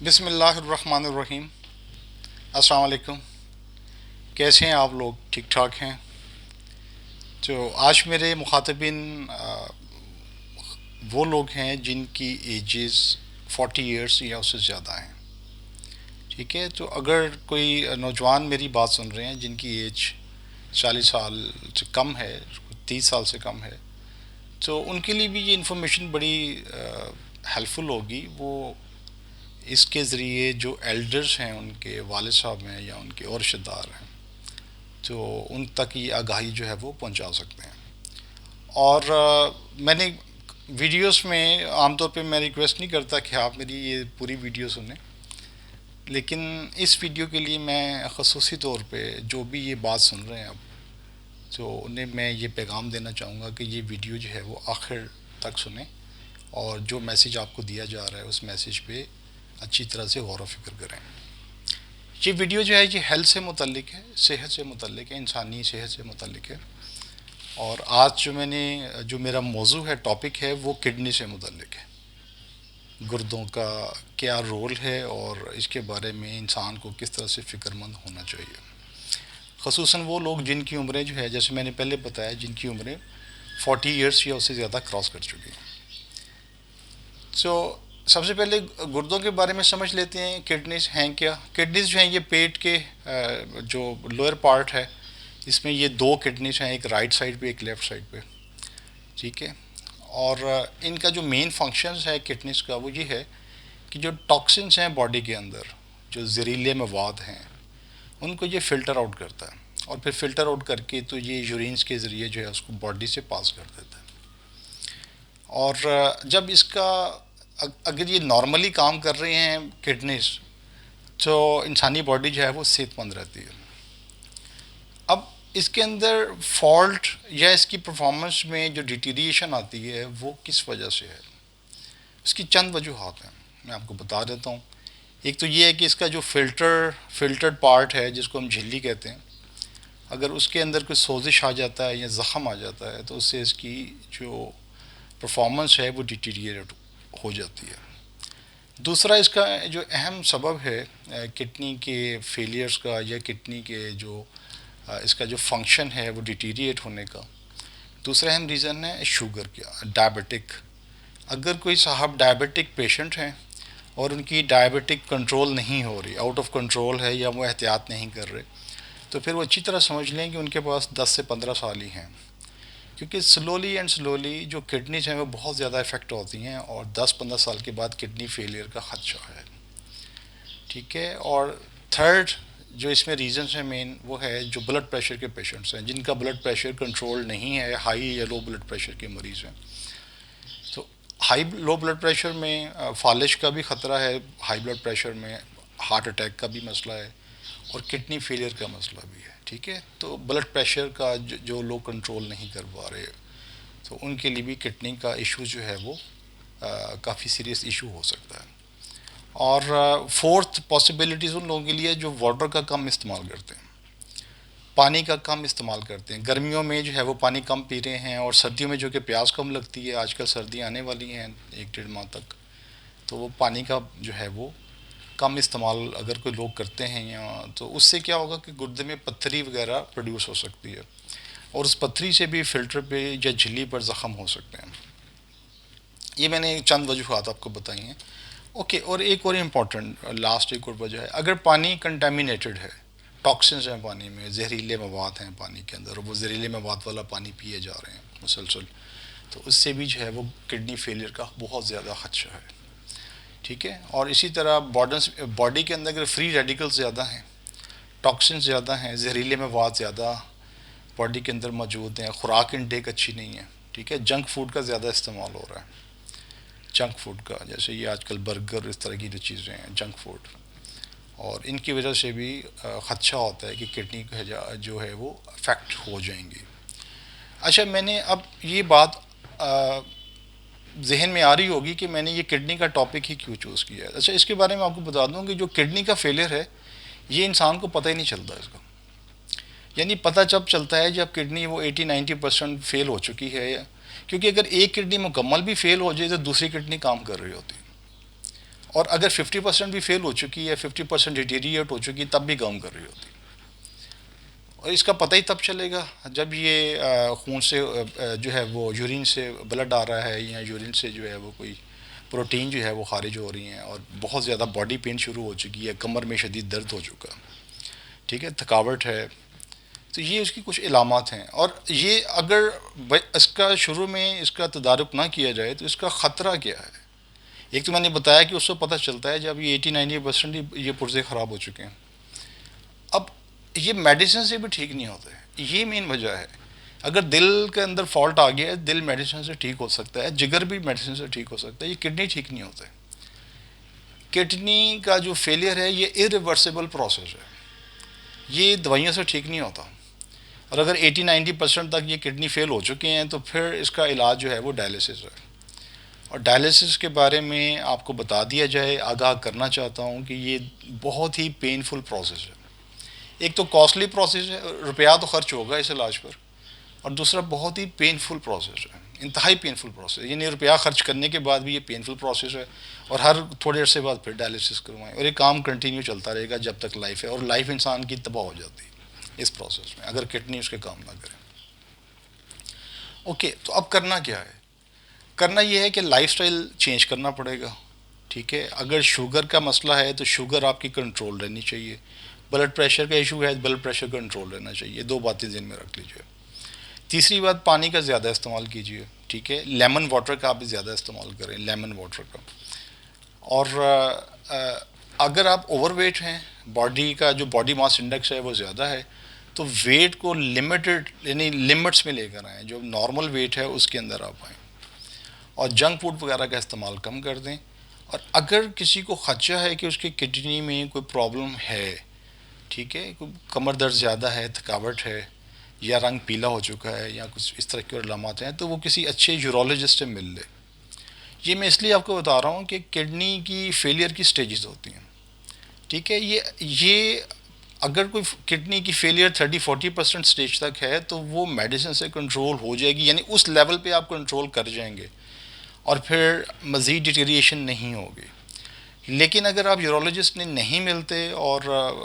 بسم اللہ الرحمن الرحیم۔ السلام علیکم۔ کیسے ہیں آپ لوگ؟ ٹھیک ٹھاک ہیں؟ تو آج میرے مخاطبین وہ لوگ ہیں جن کی ایجز 40 ایئرس یا اس سے زیادہ ہیں، ٹھیک ہے؟ تو اگر کوئی نوجوان میری بات سن رہے ہیں جن کی ایج 40 سال سے کم ہے، 30 سال سے کم ہے، تو ان کے لیے بھی یہ انفارمیشن بڑی ہیلپفل ہوگی۔ وہ اس کے ذریعے جو ایلڈرز ہیں، ان کے والد صاحب ہیں یا ان کے اور رشتہ دار ہیں، تو ان تک یہ آگاہی جو ہے وہ پہنچا سکتے ہیں۔ اور میں نے ویڈیوز میں عام طور پہ میں ریکویسٹ نہیں کرتا کہ آپ میری یہ پوری ویڈیو سنیں، لیکن اس ویڈیو کے لیے میں خصوصی طور پہ جو بھی یہ بات سن رہے ہیں اب، تو انہیں میں یہ پیغام دینا چاہوں گا کہ یہ ویڈیو جو ہے وہ آخر تک سنیں، اور جو میسیج آپ کو دیا جا رہا ہے اس میسیج پہ اچھی طرح سے غور و فکر کریں۔ یہ ویڈیو جو ہے یہ ہیلتھ سے متعلق ہے، صحت سے متعلق ہے، انسانی صحت سے متعلق ہے۔ اور آج جو میرا موضوع ہے، ٹاپک ہے، وہ کڈنی سے متعلق ہے۔ گردوں کا کیا رول ہے اور اس کے بارے میں انسان کو کس طرح سے فکر مند ہونا چاہیے، خصوصاً وہ لوگ جن کی عمریں جو ہے، جیسے میں نے پہلے بتایا، جن کی عمریں 40 ایئرس یا اس سے زیادہ کراس کر چکی ہیں۔ سو سب سے پہلے گردوں کے بارے میں سمجھ لیتے ہیں کڈنیز ہیں کیا۔ کڈنیز جو ہیں یہ پیٹ کے جو لوئر پارٹ ہے، اس میں یہ دو کڈنیز ہیں، ایک رائٹ سائڈ پہ ایک لیفٹ سائڈ پہ، ٹھیک ہے؟ اور ان کا جو مین فنکشنز ہے کڈنیز کا، وہ یہ ہے کہ جو ٹاکسنز ہیں باڈی کے اندر، جو زہریلے مواد ہیں، ان کو یہ فلٹر آؤٹ کرتا ہے، اور پھر فلٹر آؤٹ کر کے تو یہ یورینز کے ذریعے جو ہے اس کو باڈی سے پاس کر دیتا ہے۔ اور جب اس کا اگر یہ نارملی کام کر رہے ہیں کڈنیز، تو انسانی باڈی جو ہے وہ صحت مند رہتی ہے۔ اب اس کے اندر فالٹ یا اس کی پرفارمنس میں جو ڈیٹیریشن آتی ہے وہ کس وجہ سے ہے؟ اس کی چند وجوہات ہیں، میں آپ کو بتا دیتا ہوں۔ ایک تو یہ ہے کہ اس کا جو فلٹرڈ پارٹ ہے، جس کو ہم جھلی کہتے ہیں، اگر اس کے اندر کوئی سوزش آ جاتا ہے یا زخم آ جاتا ہے تو اس سے اس کی جو پرفارمنس ہے وہ ڈیٹیریٹ ہو جاتی ہے۔ دوسرا اس کا جو اہم سبب ہے کڈنی کے فیلیئرز کا، یا کڈنی کے جو اس کا جو فنکشن ہے وہ ڈیٹیریٹ ہونے کا، دوسرا اہم ریزن ہے شوگر کا، ڈائبٹک۔ اگر کوئی صاحب ڈائبٹک پیشنٹ ہیں اور ان کی ڈائبٹک کنٹرول نہیں ہو رہی، آؤٹ آف کنٹرول ہے، یا وہ احتیاط نہیں کر رہے، تو پھر وہ اچھی طرح سمجھ لیں کہ ان کے پاس 10 سے 15 سال ہی ہیں، کیونکہ سلولی جو کڈنیز ہیں وہ بہت زیادہ افیکٹ ہوتی ہیں، اور 10 15 سال کے بعد کڈنی فیلئر کا خدشہ ہے، ٹھیک ہے؟ اور تھرڈ جو اس میں ریزنس ہیں مین، وہ ہے جو بلڈ پریشر کے پیشنٹس ہیں، جن کا بلڈ پریشر کنٹرول نہیں ہے، ہائی یا لو بلڈ پریشر کے مریض ہیں۔ تو ہائی لو بلڈ پریشر میں فالج کا بھی خطرہ ہے، ہائی بلڈ پریشر میں ہارٹ اٹیک کا بھی مسئلہ ہے، اور کڈنی فیلئر کا مسئلہ بھی ہے، ٹھیک ہے؟ تو بلڈ پریشر کا جو لوگ کنٹرول نہیں کر پا رہے، تو ان کے لیے بھی کڈنی کا ایشو جو ہے وہ کافی سیریس ایشو ہو سکتا ہے۔ اور فورتھ پاسبلٹیز ان لوگوں کے لیے جو واٹر کا کم استعمال کرتے ہیں، پانی کا کم استعمال کرتے ہیں، گرمیوں میں جو ہے وہ پانی کم پی رہے ہیں، اور سردیوں میں جو کہ پیاس کم لگتی ہے، آج کل سردیاں آنے والی ہیں 1 1.5 ماہ تک، تو وہ پانی کا جو ہے وہ کم استعمال اگر کوئی لوگ کرتے ہیں، یا تو اس سے کیا ہوگا کہ گردے میں پتھری وغیرہ پروڈیوس ہو سکتی ہے، اور اس پتھری سے بھی فلٹر پہ یا جھلی پر زخم ہو سکتے ہیں۔ یہ میں نے چند وجوہات آپ کو بتائی ہیں۔ اوکے، اور ایک اور امپورٹنٹ لاسٹ ایک اور وجہ ہے، اگر پانی کنٹامینیٹڈ ہے، ٹاکسنز ہیں پانی میں، زہریلے مواد ہیں پانی کے اندر، اور وہ زہریلے مواد والا پانی پیے جا رہے ہیں مسلسل، تو اس سے بھی جو ہے وہ کڈنی فیلئر کا بہت زیادہ خدشہ ہے، ٹھیک ہے؟ اور اسی طرح باڈی کے اندر اگر فری ریڈیکل زیادہ ہیں، ٹاکسنز زیادہ ہیں، زہریلے مواد زیادہ باڈی کے اندر موجود ہیں، خوراک انٹیک اچھی نہیں ہے، ٹھیک ہے؟ جنک فوڈ کا زیادہ استعمال ہو رہا ہے، جنک فوڈ کا، جیسے یہ آج کل برگر، اس طرح کی جو چیزیں ہیں جنک فوڈ، اور ان کی وجہ سے بھی خدشہ ہوتا ہے کہ کڈنی جو ہے وہ افیکٹ ہو جائیں گی۔ اچھا، میں نے اب یہ بات ذہن میں آ رہی ہوگی کہ میں نے یہ کڈنی کا ٹاپک ہی کیوں چوز کیا ہے۔ اچھا، اس کے بارے میں آپ کو بتا دوں کہ جو کڈنی کا فیلئر ہے، یہ انسان کو پتہ ہی نہیں چلتا اس کا، یعنی پتہ جب چلتا ہے جب کڈنی وہ 80 90% فیل ہو چکی ہے، کیونکہ اگر ایک کڈنی مکمل بھی فیل ہو جائے تو دوسری کڈنی کام کر رہی ہوتی ہے، اور اگر 50% بھی فیل ہو چکی ہے، 50% ڈیٹیریٹ ہو چکی ہے، تب بھی کام کر رہی ہوتی. اور اس کا پتہ ہی تب چلے گا جب یہ خون سے جو ہے وہ یورین سے بلڈ آ رہا ہے، یا یورین سے جو ہے وہ کوئی پروٹین جو ہے وہ خارج ہو رہی ہیں، اور بہت زیادہ باڈی پین شروع ہو چکی ہے، کمر میں شدید درد ہو چکا، ٹھیک ہے، تھکاوٹ ہے. تو یہ اس کی کچھ علامات ہیں. اور یہ اگر اس کا شروع میں اس کا تدارک نہ کیا جائے تو اس کا خطرہ کیا ہے؟ ایک تو میں نے بتایا کہ اس کو پتہ چلتا ہے جب یہ 80-90% یہ پرزے خراب ہو چکے ہیں. اب یہ میڈیسن سے بھی ٹھیک نہیں ہوتے، یہ مین وجہ ہے. اگر دل کے اندر فالٹ آ گیا ہے، دل میڈیسن سے ٹھیک ہو سکتا ہے، جگر بھی میڈیسن سے ٹھیک ہو سکتا ہے، یہ کڈنی ٹھیک نہیں ہوتے. کڈنی کا جو فیلئر ہے یہ ارریورسیبل پروسیس ہے، یہ دوائیوں سے ٹھیک نہیں ہوتا. اور اگر 80-90% تک یہ کڈنی فیل ہو چکے ہیں تو پھر اس کا علاج جو ہے وہ ڈائلیسس ہے. اور ڈائلیسس کے بارے میں آپ کو بتا دیا جائے، آگاہ کرنا چاہتا ہوں کہ یہ بہت ہی پینفل پروسیس ہے. ایک تو کاسٹلی پروسیس ہے، روپیہ تو خرچ ہوگا اس علاج پر، اور دوسرا بہت ہی پینفل پروسیس ہے، انتہائی پینفل پروسیس. یعنی روپیہ خرچ کرنے کے بعد بھی یہ پینفل پروسیس ہے، اور ہر تھوڑے عرصے بعد پھر ڈائلیسس کروائیں، اور یہ کام کنٹینیو چلتا رہے گا جب تک لائف ہے. اور لائف انسان کی تباہ ہو جاتی ہے اس پروسیس میں اگر کڈنی اس کے کام نہ کرے. اوکے، تو اب کرنا کیا ہے؟ کرنا یہ ہے کہ لائف سٹائل چینج کرنا پڑے گا. ٹھیک ہے، اگر شوگر کا مسئلہ ہے تو شوگر آپ کی کنٹرول رہنی چاہیے. بلڈ پریشر کا ایشو ہے، بلڈ پریشر کنٹرول رہنا چاہیے. دو باتیں ذہن میں رکھ لیجیے. تیسری بات، پانی کا زیادہ استعمال کیجیے. ٹھیک ہے، لیمن واٹر کا آپ بھی زیادہ استعمال کریں، لیمن واٹر کا. اور اگر آپ اوور ویٹ ہیں، باڈی کا جو باڈی ماس انڈیکس ہے وہ زیادہ ہے، تو ویٹ کو لمیٹڈ یعنی لمٹس میں لے کر آئیں، جو نارمل ویٹ ہے اس کے اندر آپ آئیں. اور جنک فوڈ وغیرہ کا استعمال کم کر دیں. اور اگر کسی کو خدشہ ہے کہ اس کی کڈنی میں کوئی پرابلم ہے، ٹھیک ہے، کوئی کمر درد زیادہ ہے، تھکاوٹ ہے، یا رنگ پیلا ہو چکا ہے، یا کچھ اس طرح کی علامات ہیں، تو وہ کسی اچھے یورولوجسٹ سے مل لے. یہ میں اس لیے آپ کو بتا رہا ہوں کہ کڈنی کی فیلئر کی سٹیجز ہوتی ہیں. ٹھیک ہے، یہ اگر کوئی کڈنی کی فیلئر 30-40% سٹیج تک ہے تو وہ میڈیسن سے کنٹرول ہو جائے گی، یعنی اس لیول پہ آپ کنٹرول کر جائیں گے، اور پھر مزید ڈیٹیریشن نہیں ہوگی. لیکن اگر آپ یورولوجسٹ نے نہیں ملتے، اور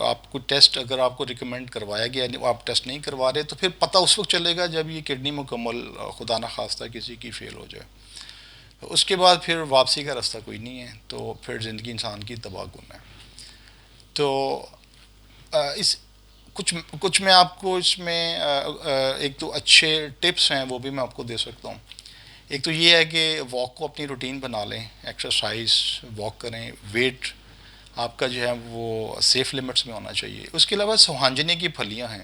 آپ کو ٹیسٹ اگر آپ کو ریکمینڈ کروایا گیا آپ ٹیسٹ نہیں کروا رہے، تو پھر پتہ اس وقت چلے گا جب یہ کڈنی مکمل خدا نخواستہ کسی کی فیل ہو جائے. اس کے بعد پھر واپسی کا راستہ کوئی نہیں ہے، تو پھر زندگی انسان کی تباہ کن ہے. تو اس کچھ میں آپ کو اس میں ایک تو اچھے ٹپس ہیں وہ بھی میں آپ کو دے سکتا ہوں. ایک تو یہ ہے کہ واک کو اپنی روٹین بنا لیں، ایکسرسائز واک کریں. ویٹ آپ کا جو ہے وہ سیف لمٹس میں ہونا چاہیے. اس کے علاوہ سوہانجنے کی پھلیاں ہیں،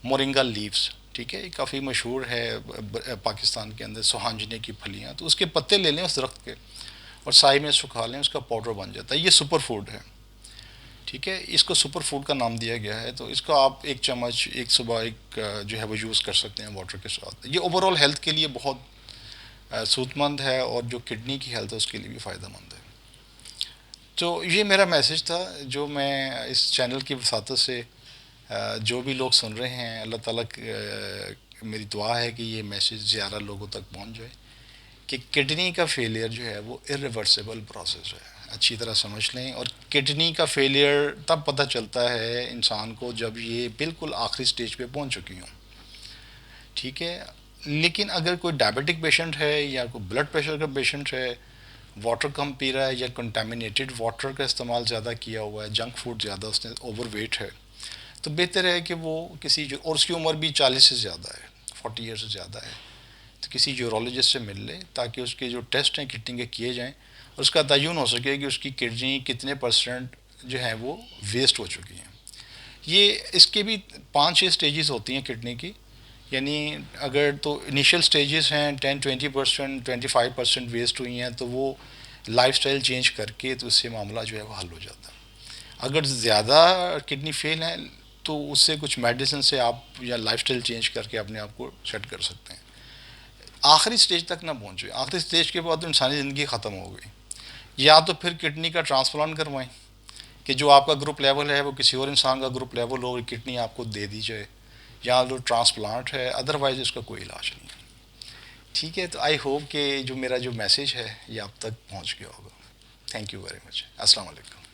مورنگا لیوز، ٹھیک ہے، یہ کافی مشہور ہے پاکستان کے اندر، سوہانجنے کی پھلیاں. تو اس کے پتے لے لیں اس درخت کے، اور سائے میں سکھا لیں، اس کا پاؤڈر بن جاتا ہے. یہ سپر فوڈ ہے، ٹھیک ہے، اس کو سپر فوڈ کا نام دیا گیا ہے. تو اس کو آپ ایک چمچ ایک صبح ایک جو ہے وہ یوز کر سکتے ہیں واٹر کے ساتھ. یہ اوور آل ہیلتھ کے لیے بہت صحت مند ہے، اور جو کڈنی کی ہیلتھ ہے اس کے لیے بھی فائدہ مند ہے. تو یہ میرا میسج تھا جو میں اس چینل کی وساطت سے جو بھی لوگ سن رہے ہیں، اللہ تعالیٰ میری دعا ہے کہ یہ میسج زیادہ لوگوں تک پہنچ جائے کہ کڈنی کا فیلئر جو ہے وہ ارریورسیبل پروسیس ہے. اچھی طرح سمجھ لیں. اور کڈنی کا فیلئر تب پتہ چلتا ہے انسان کو جب یہ بالکل آخری سٹیج پہ پہنچ چکی ہوں. ٹھیک ہے، لیکن اگر کوئی ڈائبٹک پیشنٹ ہے، یا کوئی بلڈ پریشر کا پیشنٹ ہے، واٹر کم پی رہا ہے، یا کنٹامینیٹڈ واٹر کا استعمال زیادہ کیا ہوا ہے، جنک فوڈ زیادہ اس نے، اوور ویٹ ہے، تو بہتر ہے کہ وہ کسی جو، اور اس کی عمر بھی 40 سے زیادہ ہے، 40 ایئر سے زیادہ ہے، تو کسی یورولوجسٹ سے مل لے تاکہ اس کے جو ٹیسٹ ہیں کڈنی کے کیے جائیں، اور اس کا تعین ہو سکے کہ اس کی کڈنی کتنے پرسنٹ جو ہیں وہ ویسٹ ہو چکی ہیں. یہ اس کے بھی 5-6 سٹیجز ہوتی ہیں کڈنی کی. یعنی اگر تو انیشیل سٹیجز ہیں 10-20%، 25% ویسٹ ہوئی ہیں، تو وہ لائف سٹائل چینج کر کے تو اس سے معاملہ جو ہے وہ حل ہو جاتا ہے. اگر زیادہ کڈنی فیل ہیں تو اس سے کچھ میڈیسن سے آپ یا لائف سٹائل چینج کر کے اپنے آپ کو سیٹ کر سکتے ہیں. آخری سٹیج تک نہ پہنچے، آخری سٹیج کے بعد تو انسانی زندگی ختم ہو گئی. یا تو پھر کڈنی کا ٹرانسپلانٹ کروائیں کہ جو آپ کا گروپ لیول ہے وہ کسی اور انسان کا گروپ لیول ہو، کڈنی آپ کو دے دی جائے، یا جو ٹرانسپلانٹ ہے، ادروائز اس کا کوئی علاج نہیں ہے. ٹھیک ہے، تو آئی ہوپ کہ جو میرا جو میسج ہے یہ آپ تک پہنچ گیا ہوگا. Thank you very much. السلام علیکم.